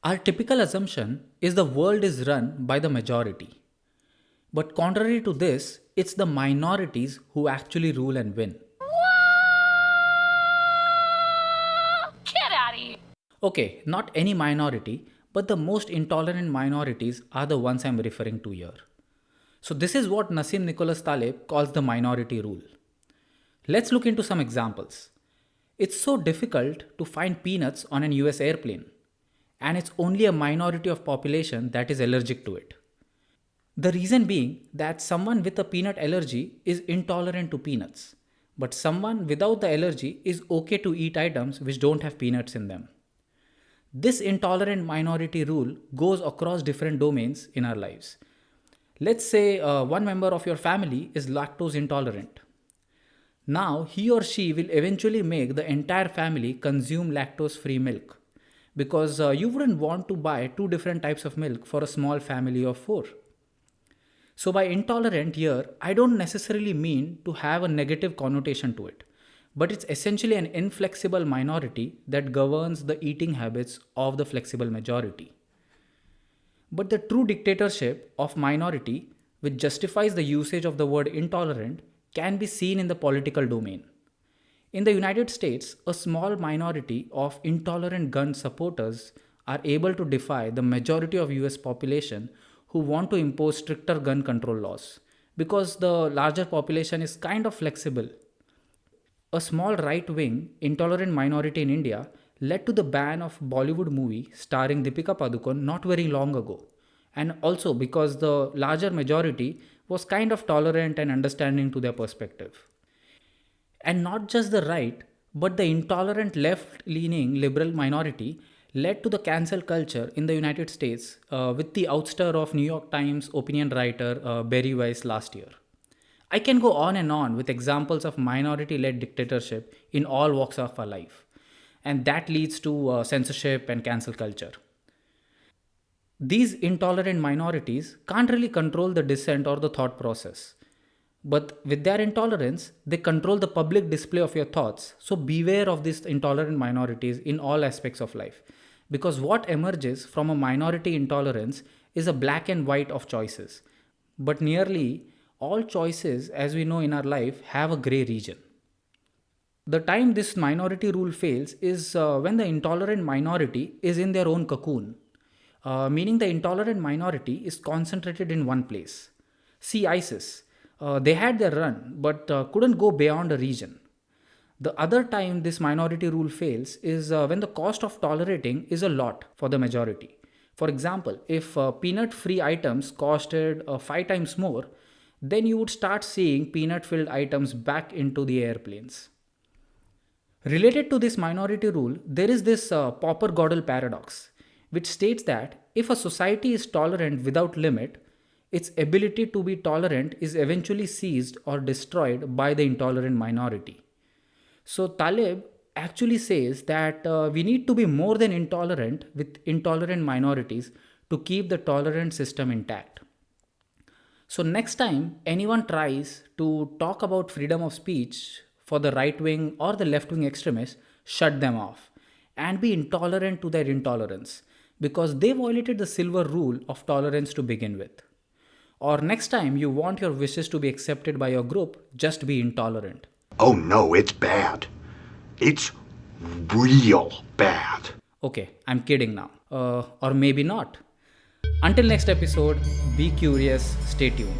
Our typical assumption is the world is run by the majority. But contrary to this, it's the minorities who actually rule and win. Get out of here! Okay, not any minority, but the most intolerant minorities are the ones I'm referring to here. So, this is what Nassim Nicholas Taleb calls the minority rule. Let's look into some examples. It's so difficult to find peanuts on an US airplane, and it's only a minority of population that is allergic to it. The reason being that someone with a peanut allergy is intolerant to peanuts, but someone without the allergy is okay to eat items which don't have peanuts in them. This intolerant minority rule goes across different domains in our lives. Let's say one member of your family is lactose intolerant. Now, he or she will eventually make the entire family consume lactose free milk because you wouldn't want to buy two different types of milk for a small family of four. So, by intolerant here, I don't necessarily mean to have a negative connotation to it, but it's essentially an inflexible minority that governs the eating habits of the flexible majority. But the true dictatorship of minority, which justifies the usage of the word intolerant, can be seen in the political domain. In the United States, a small minority of intolerant gun supporters are able to defy the majority of US population who want to impose stricter gun control laws because the larger population is kind of flexible. A small right wing, intolerant minority in India led to the ban of Bollywood movie starring Deepika Padukone not very long ago. And also because the larger majority was kind of tolerant and understanding to their perspective. And not just the right, but the intolerant left leaning liberal minority led to the cancel culture in the United States with the ouster of New York Times opinion writer Barry Weiss last year. I can go on and on with examples of minority led dictatorship in all walks of our life, and that leads to censorship and cancel culture. These intolerant minorities can't really control the dissent or the thought process. But with their intolerance, they control the public display of your thoughts. So beware of these intolerant minorities in all aspects of life. Because what emerges from a minority intolerance is a black and white of choices. But nearly all choices, as we know in our life, have a gray region. The time this minority rule fails is when the intolerant minority is in their own cocoon, meaning the intolerant minority is concentrated in one place. See ISIS. They had their run, but couldn't go beyond a region. The other time this minority rule fails is when the cost of tolerating is a lot for the majority. For example, if peanut free items costed 5 times more, then you would start seeing peanut filled items back into the airplanes. Related to this minority rule, there is this Popper Gödel paradox, which states that if a society is tolerant without limit, its ability to be tolerant is eventually seized or destroyed by the intolerant minority. So, Taleb actually says that we need to be more than intolerant with intolerant minorities to keep the tolerant system intact. So, next time anyone tries to talk about freedom of speech for the right wing or the left wing extremists, shut them off and be intolerant to their intolerance because they violated the silver rule of tolerance to begin with. Or next time you want your wishes to be accepted by your group, just be intolerant. Oh no, it's bad. It's real bad. Okay, I'm kidding now. Or maybe not. Until next episode, be curious, stay tuned.